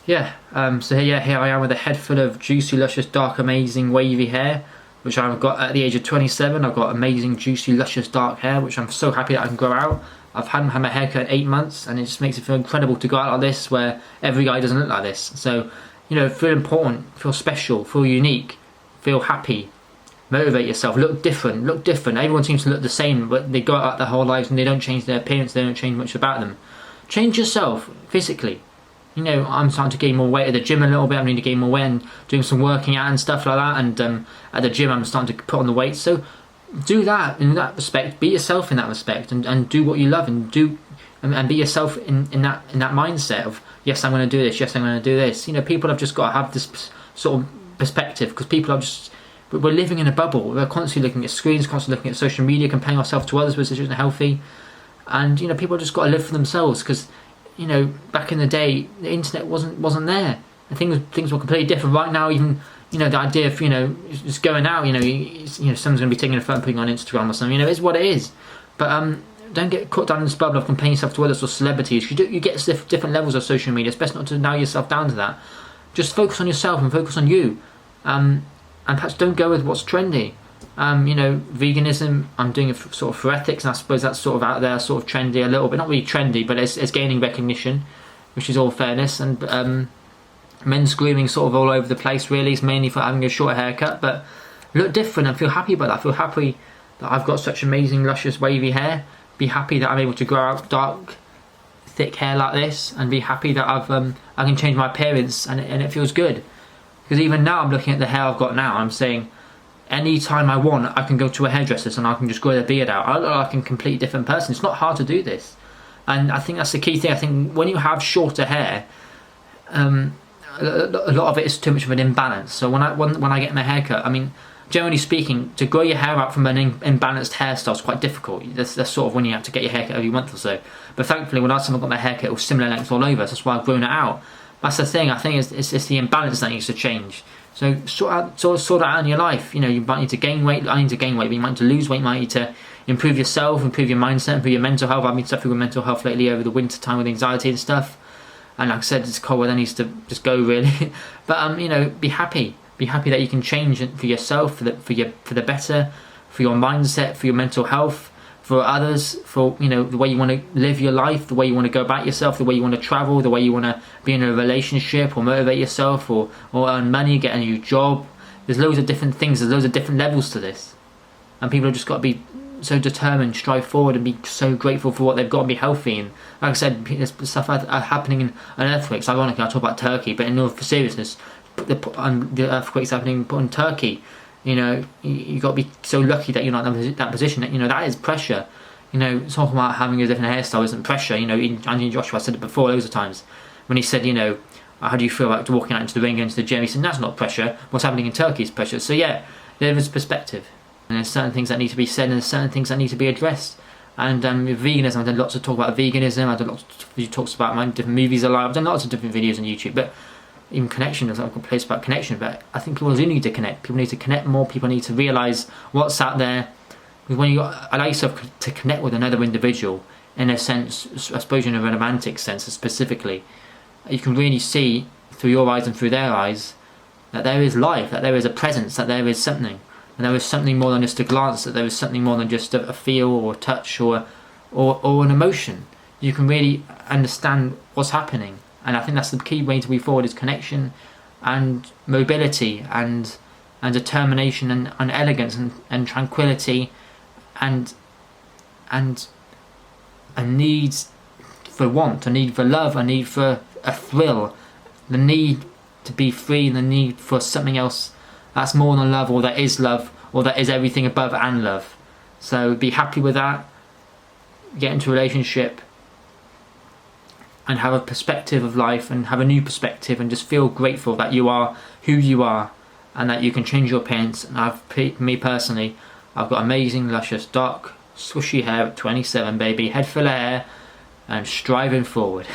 Yeah, so here I am with a head full of juicy, luscious, dark, amazing, wavy hair, which I've got at the age of 27. I've got amazing, juicy, luscious, dark hair, which I'm so happy that I can grow out. I've hadn't had my haircut in 8 months, and it just makes it feel incredible to go out like this, where every guy doesn't look like this. So, feel important, feel special, feel unique, feel happy, motivate yourself, look different, look different. Everyone seems to look the same, but they go out their whole lives and they don't change their appearance, they don't change much about them. Change yourself, physically. I'm starting to gain more weight at the gym a little bit. I need to gain more weight and doing some working out and stuff like that. And at the gym, I'm starting to put on the weight. So do that in that respect. Be yourself in that respect, and do what you love, and be yourself in that mindset of, yes, I'm going to do this. Yes, I'm going to do this. People have just got to have this sort of perspective, because people are just, we're living in a bubble. We're constantly looking at screens, constantly looking at social media, comparing ourselves to others, which isn't healthy. And people have just got to live for themselves, because back in the day, the internet wasn't there, and things were completely different. Right now, even the idea of just going out, someone's going to be taking a photo and putting on Instagram or something. It's what it is. But don't get caught down in this bubble of comparing yourself to others or celebrities. You get different levels of social media. It's best not to narrow yourself down to that. Just focus on yourself and focus on you, and perhaps don't go with what's trendy. Veganism, I'm doing it sort of for ethics, and I suppose that's sort of out there, sort of trendy a little bit. Not really trendy, but it's gaining recognition, which is all fairness. And men's grooming sort of all over the place, really. It's mainly for having a short haircut, but look different and feel happy about that. Feel happy that I've got such amazing, luscious, wavy hair. Be happy that I'm able to grow out dark, thick hair like this, and be happy that I can change my appearance, and it feels good. Because even now, I'm looking at the hair I've got now, I'm saying, anytime I want, I can go to a hairdresser and I can just grow the beard out. I look like a completely different person. It's not hard to do this. And I think that's the key thing. I think when you have shorter hair, a lot of it is too much of an imbalance. So when I get my haircut, generally speaking, to grow your hair out from an imbalanced hairstyle is quite difficult. That's sort of when you have to get your haircut every month or so. But thankfully, when I got my haircut, it was similar length all over. So that's why I've grown it out. That's the thing. I think it's the imbalance that needs to change. So sort that out in your life. You might need to gain weight. I need to gain weight, but you might need to lose weight. You might need to improve yourself, improve your mindset, improve your mental health. I've been suffering with mental health lately over the winter time with anxiety and stuff. And like I said, it's cold weather, needs to just go, really. But be happy. Be happy that you can change it for yourself, for the better, for your mindset, for your mental health, for others, for the way you want to live your life, the way you want to go about yourself, the way you want to travel, the way you want to be in a relationship or motivate yourself, or earn money, get a new job. There's loads of different things. There's loads of different levels to this, and people have just got to be so determined, strive forward, and be so grateful for what they've got, and be healthy. And like I said, there's stuff happening in earthquakes. Ironically, I talk about Turkey, but in all seriousness, the earthquakes happening in Turkey. You got to be so lucky that you're not in that position. That is pressure. Talking about having a different hairstyle isn't pressure. Anthony Joshua said it before loads of times when he said, how do you feel about walking out into the ring, going to the gym? He said, that's not pressure. What's happening in Turkey is pressure. So yeah, there is perspective, and there's certain things that need to be said, and there's certain things that need to be addressed. And with veganism, I've done lots of talk about veganism. I've done lots of talks about my different movies I like. I've done lots of different videos on YouTube, but even connection, there's like a place about connection. But I think people do need to connect. People need to connect more. People need to realise what's out there. Because when you allow yourself to connect with another individual, in a sense, I suppose in a romantic sense specifically, you can really see through your eyes and through their eyes that there is life, that there is a presence, that there is something, and there is something more than just a glance, that there is something more than just a feel or a touch or an emotion. You can really understand what's happening. And I think that's the key way to move forward, is connection and mobility and determination and elegance and tranquility and a need for want, a need for love, a need for a thrill, the need to be free, and the need for something else that's more than love, or that is love, or that is everything above and love. So be happy with that, get into a relationship, and have a perspective of life, and have a new perspective, and just feel grateful that you are who you are, and that you can change your appearance. And me personally, I've got amazing, luscious, dark, swishy hair at 27, baby, head full of hair, and striving forward.